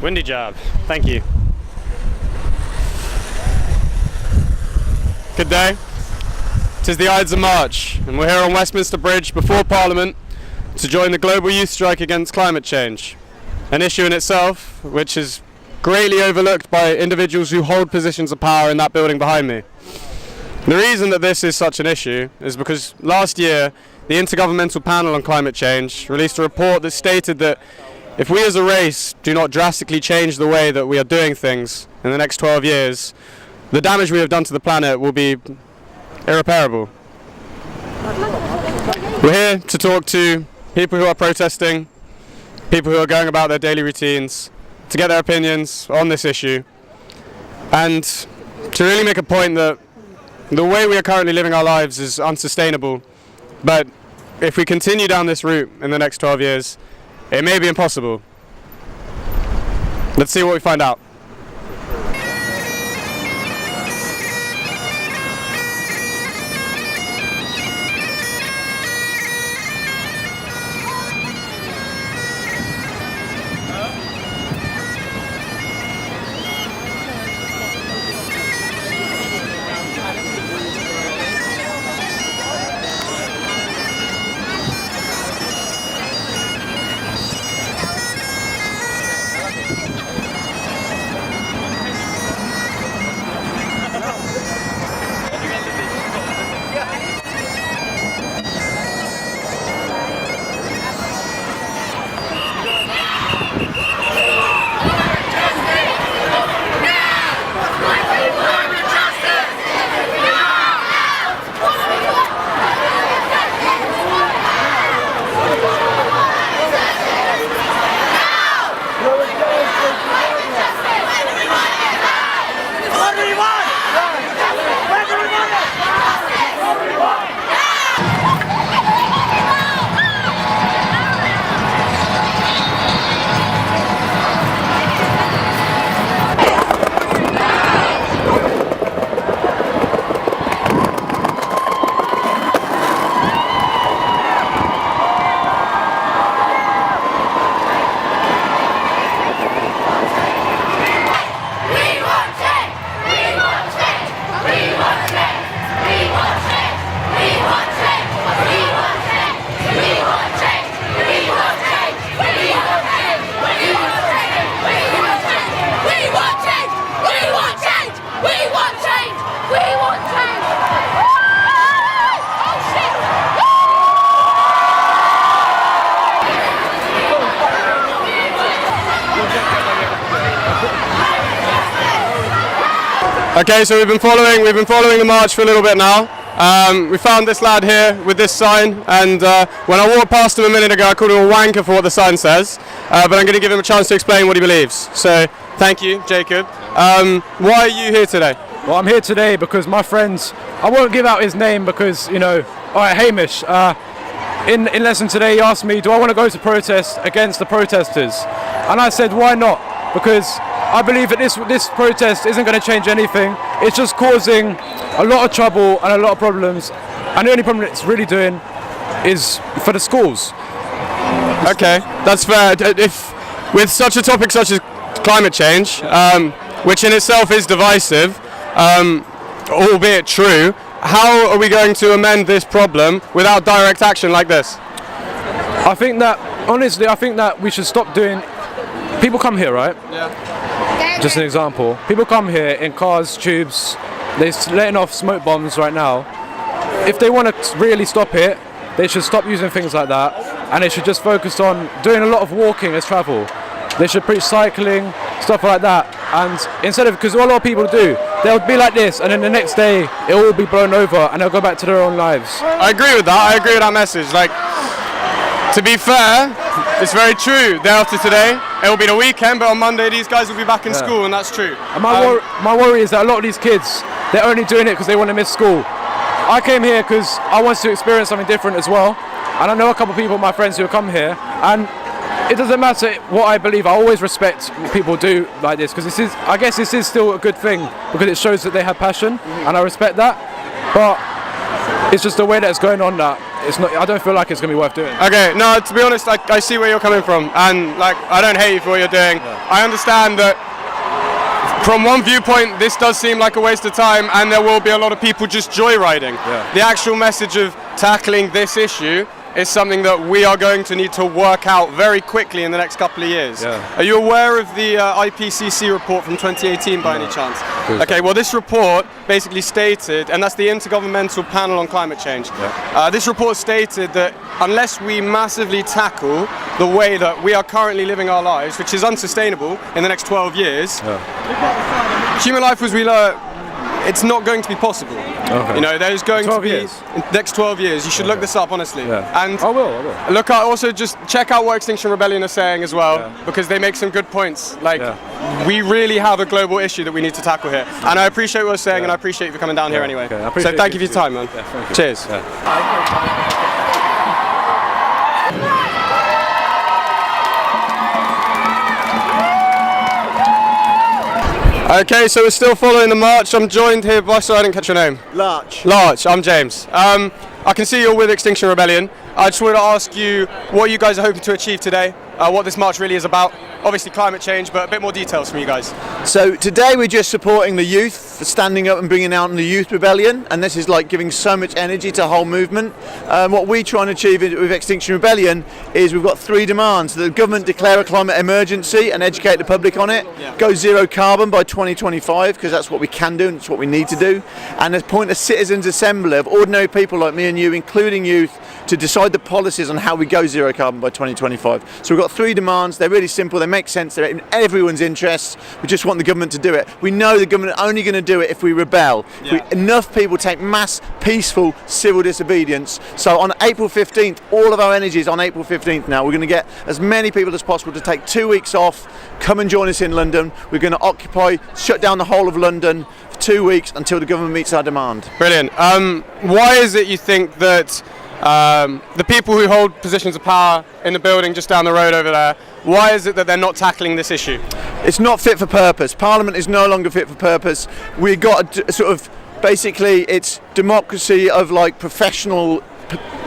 Windy job, thank you. Good day. 'Tis the Ides of March, and we're here on Westminster Bridge before Parliament to join the global youth strike against climate change. An issue in itself, which is greatly overlooked by individuals who hold positions of power in that building behind me. The reason that this is such an issue is because last year, the Intergovernmental Panel on Climate Change released a report that stated that if we as a race do not drastically change the way that we are doing things in the next 12 years, the damage we have done to the planet will be irreparable. We're here to talk to people who are protesting, people who are going about their daily routines, to get their opinions on this issue, and to really make a point that the way we are currently living our lives is unsustainable, but if we continue down this route in the next 12 years, it may be impossible. Let's see what we find out. Okay, so we've been following the march for a little bit now. We found this lad here with this sign, and when I walked past him a minute ago, I called him a wanker for what the sign says. But I'm going to give him a chance to explain what he believes. So, thank you, Jacob. Why are you here today? Well, I'm here today because my friends, I won't give out his name because, you know, alright, Hamish, in lesson today he asked me, do I want to go to protest against the protesters? And I said, why not? Because I believe that this protest isn't going to change anything. It's just causing a lot of trouble and a lot of problems. And the only problem it's really doing is for the schools. Okay, that's fair. If with such a topic such as climate change, which in itself is divisive, albeit true, how are we going to amend this problem without direct action like this? I think that, honestly, we should stop doing... People come here, right? Yeah. Just an example. People come here in cars, tubes, they're letting off smoke bombs right now. If they want to really stop it, they should stop using things like that, and they should just focus on doing a lot of walking as travel. They should preach cycling, stuff like that. And instead of, because what a lot of people do, they'll be like this, and then the next day it'll all be blown over, and they'll go back to their own lives. I agree with that. I agree with that message. Like, to be fair, it's very true. Day after today, it will be the weekend, but on Monday these guys will be back in school, and that's true. And my worry is that a lot of these kids, they're only doing it because they want to miss school. I came here because I wanted to experience something different as well, and I know a couple of people, my friends, who have come here, and it doesn't matter what I believe. I always respect what people do like this, because I guess this is still a good thing, because it shows that they have passion, and I respect that. But it's just the way that it's going on that it's not. I don't feel like it's going to be worth doing. Okay, no, to be honest, I see where you're coming from, and like, I don't hate you for what you're doing. Yeah. I understand that from one viewpoint this does seem like a waste of time, and there will be a lot of people just joyriding. Yeah. The actual message of tackling this issue is something that we are going to need to work out very quickly in the next couple of years. Yeah. Are you aware of the IPCC report from 2018 by any chance? Okay, well, this report basically stated, and that's the Intergovernmental Panel on Climate Change, this report stated that unless we massively tackle the way that we are currently living our lives, which is unsustainable in the next 12 years, human life as we learn, it's not going to be possible. Okay. You know, there's going to be in the next 12 years. You should look this up, honestly. Yeah. And I will. Look at, also just check out what Extinction Rebellion are saying as well, because they make some good points. Like, we really have a global issue that we need to tackle here. And I appreciate what you're saying, and I appreciate you for coming down here anyway. Okay. So thank you for your time, man. Yeah, cheers. Okay, so we're still following the march. I'm joined here by, sorry, I didn't catch your name. Larch. Larch, I'm James. I can see you're with Extinction Rebellion. I just wanted to ask you what you guys are hoping to achieve today, what this march really is about. Obviously climate change, but a bit more details from you guys. So today we're just supporting the youth, for standing up and bringing out the youth rebellion, and this is like giving so much energy to the whole movement. What we try and achieve with Extinction Rebellion is we've got 3 demands. The government declare a climate emergency and educate the public on it. Go zero carbon by 2025, because that's what we can do and it's what we need to do. And appoint a citizens' assembly of ordinary people like me and you, including youth, to decide the policies on how we go zero carbon by 2025. So we've got 3 demands. They're really simple. They make sense. They're in everyone's interests. We just want the government to do it. We know the government are only going to do it if we rebel. If enough people take mass, peaceful, civil disobedience. So on April 15th, all of our energy is on April 15th now. We're going to get as many people as possible to take 2 weeks off. Come and join us in London. We're going to shut down the whole of London for 2 weeks until the government meets our demand. Brilliant. Why is it you think that the people who hold positions of power in the building just down the road over there, why is it that they're not tackling this issue? It's not fit for purpose. Parliament is no longer fit for purpose. We've got a sort of, basically it's democracy of like professional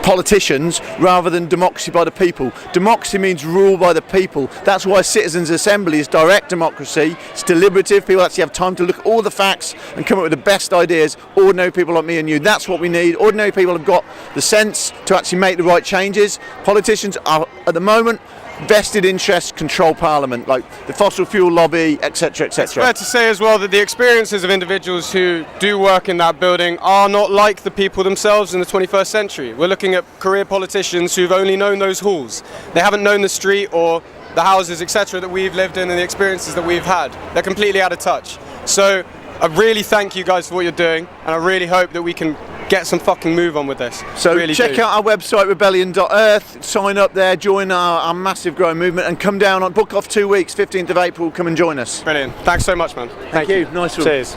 politicians rather than democracy by the people. Democracy means rule by the people. That's why citizens' assembly is direct democracy. It's deliberative. People actually have time to look at all the facts and come up with the best ideas. Ordinary people like me and you. That's what we need. Ordinary people have got the sense to actually make the right changes. Politicians are, at the moment, vested interests control Parliament, like the fossil fuel lobby, etc., etc. It's fair to say as well that the experiences of individuals who do work in that building are not like the people themselves in the 21st century. We're looking at career politicians who've only known those halls. They haven't known the street or the houses, etc., that we've lived in and the experiences that we've had. They're completely out of touch. So I really thank you guys for what you're doing, and I really hope that we can get some fucking move on with this. So really check out our website, rebellion.earth, sign up there, join our massive growing movement, and come down on book off 2 weeks, 15th of April, come and join us. Brilliant. Thanks so much, man. Thank you. Nice one. Cheers.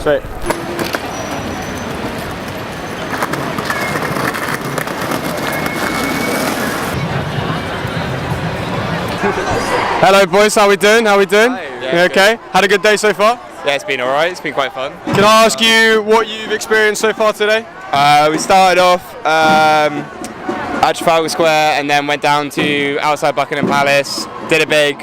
Sweet. Hello boys, how we doing? Hi, you okay? Had a good day so far? Yeah, it's been alright, it's been quite fun. Can I ask you what you've experienced so far today? We started off at Trafalgar Square and then went down to outside Buckingham Palace, did a big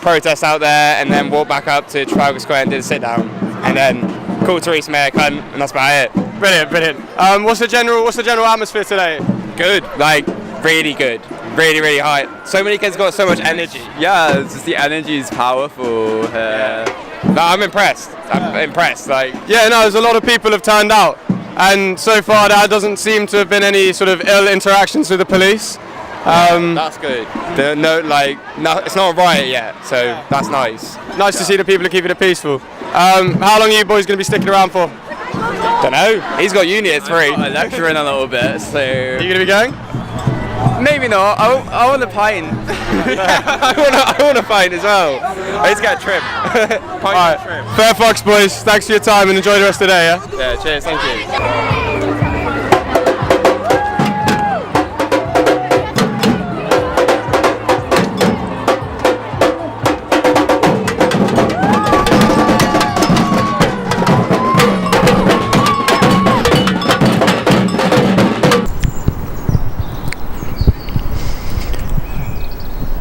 protest out there, and then walked back up to Trafalgar Square and did a sit down, and then called Theresa May a cunt, and that's about it. Brilliant. What's the general atmosphere today? Good, really good. Really high. So many kids got so much energy. Yeah, it's just the energy is powerful. No, I'm impressed. Yeah, no, there's a lot of people have turned out, and so far there doesn't seem to have been any sort of ill interactions with the police. That's good. It's not a riot yet, so that's nice. Nice to see that people are keeping it peaceful. How long are you boys going to be sticking around for? Don't know. He's got uni at 3. I'm lecturing a little bit, so Are you going to be going? maybe not. I want a pint. I want a pint as well. I need to get a trim. Alright, fair fox boys, thanks for your time and enjoy the rest of the day, yeah? Yeah, cheers, thank you.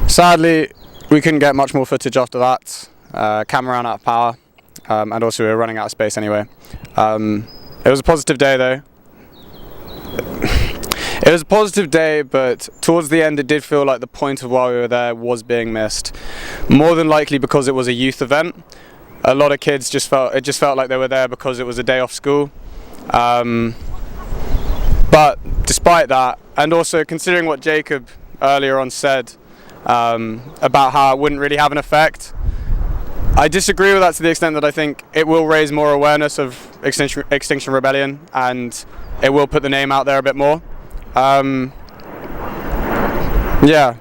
Sadly, we couldn't get much more footage after that. Camera ran out of power, and also we were running out of space anyway. It was a positive day though. It was a positive day, but towards the end it did feel like the point of why we were there was being missed. More than likely because it was a youth event. A lot of kids just felt like they were there because it was a day off school. But despite that, and also considering what Jacob earlier on said, about how it wouldn't really have an effect, I disagree with that to the extent that I think it will raise more awareness of Extinction Rebellion and it will put the name out there a bit more. Yeah,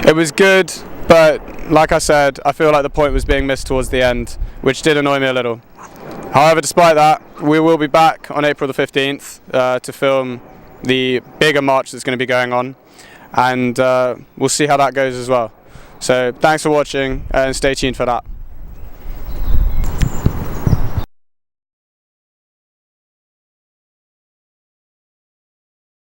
it was good, but like I said, I feel like the point was being missed towards the end, which did annoy me a little. However, despite that, we will be back on April the 15th to film the bigger march that's going to be going on. And we'll see how that goes as well. So thanks for watching and stay tuned for that.